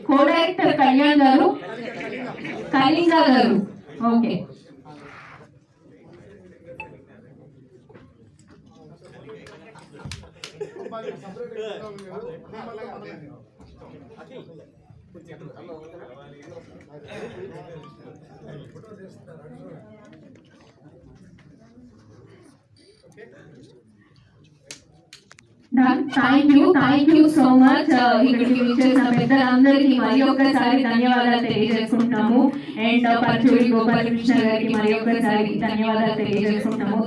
Co-director Kalyan garu, Kalinga garu. Okay. Thank you so much. ఇక్కడికి విచ్చేసిన పెద్దలందరికీ మరి ఒక్కసారి ధన్యవాదాలు తెలియజేసుకుంటున్నాము. అండ్ పరచూరి గోపాలకృష్ణ గారికి మరి ఒక్కసారి ధన్యవాదాలు తెలియజేసుకుంటున్నాము.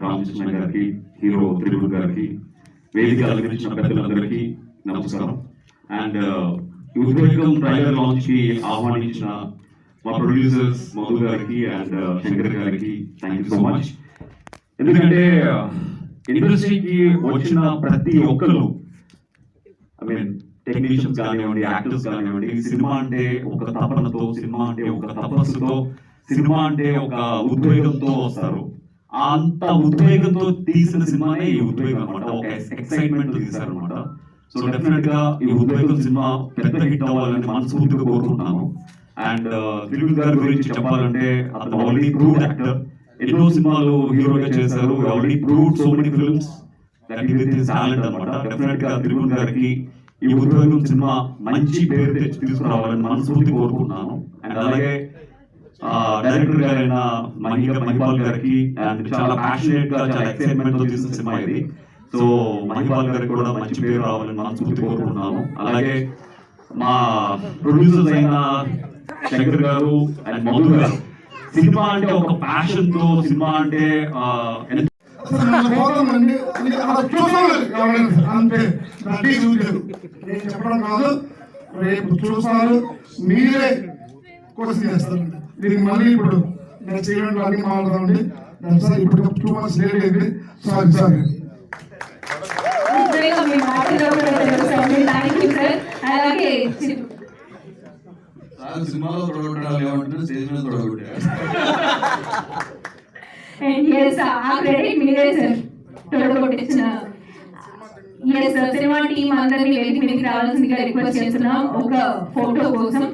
రామకృష్ణ గారికి, హీరో త్రిపుల్ గారికి, వేదిక అలంకరించిన పెద్దలందరికీ నమస్కారం. అండ్ ఉద్వేగం ట్రైలర్ లాంచ్ కి ఆహ్వానించిన మా ప్రొడ్యూసర్స్ మధు గారికి అండ్ శంకర్ గారికి థ్యాంక్ యూ సో మచ్. ఎందుకంటే ఇండస్ట్రీకి వచ్చిన ప్రతి ఒక్కరు, ఐ మీన్ టెక్నీషియన్స్ కానివ్వండి, యాక్టర్స్ కానివ్వండి, సినిమా అంటే ఒక తపనతో, సినిమా అంటే ఒక తపస్సుతో, సినిమా అంటే ఒక ఉద్వేగంతో వస్తారు. అంత ఉద్వేగంతో తీసిన సినిమానే ఈ ఉద్వేగం అనమాట, ఒక ఎక్సైట్మెంట్ తీశారు అనమాట. సో డెఫినెట్ గా ఈ ఉద్వేగం సినిమా పెద్ద హిట్ అవ్వాలని మనస్ఫూర్తిగా కోరుకుంటున్నాను. అండ్ త్రిపుల్ గారి గురించి చెప్పాలంటే అతను ఆల్రెడీ ప్రూవ్డ్ యాక్టర్, ఎన్నో సినిమాలు హీరోగా చేశారు, already proved so many films that he with his talent అన్నమాట. డెఫినెట్ గా త్రిపుల్ గారికి ఈ ఉద్యోగం సినిమా మంచి పేరు తెచ్చి తీసుకురావాలని మనస్ఫూర్తి కోరుకుంటున్నాను. అండ్ అలాగే డైరెక్టర్ గారైన మహిపాల్ గారికి అండ్ చాలా ప్యాషనేట్ గా, చాలా ఎక్సైట్మెంట్ తో తీసిన సినిమా ఇది. సో మహిపాల్ గారికి కూడా మంచి పేరు రావాలని మనస్ఫూర్తి కోరుకుంటున్నాను. అలాగే మా ప్రొడ్యూసర్స్ అయిన శంకర్ గారు అండ్ మధు గారు, సినిమా అంటే ఒక ప్యాషన్ తో, సినిమా అంటే చెప్పడం కాదు, రేపు చూస్తారు, మీరే క్వశ్చన్ చేస్తారు. దీనికి మళ్ళీ ఇప్పుడు నెక్స్ట్ ఈవెంట్ అన్ని మాట్లాడండి. ఇప్పుడు 2 months లేట్ అయింది, సారీ. సినిమాలో తొడగొట్టాలి ఏమంటారు, స్టేజ్ మీద తొడగొట్టారు. సినిమా టీం అందరినీ వేదిక మీదకి రావాల్సిందిగా రిక్వెస్ట్ చేస్తున్నాం ఒక ఫోటో కోసం.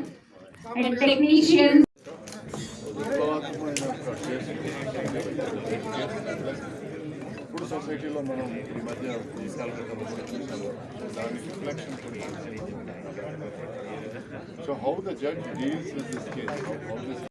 అండ్ టెక్నీషియన్స్ ఇప్పుడు సొసైటీలో మనం ఈ మధ్య దాని reflection. So how the judge deals with this case, how this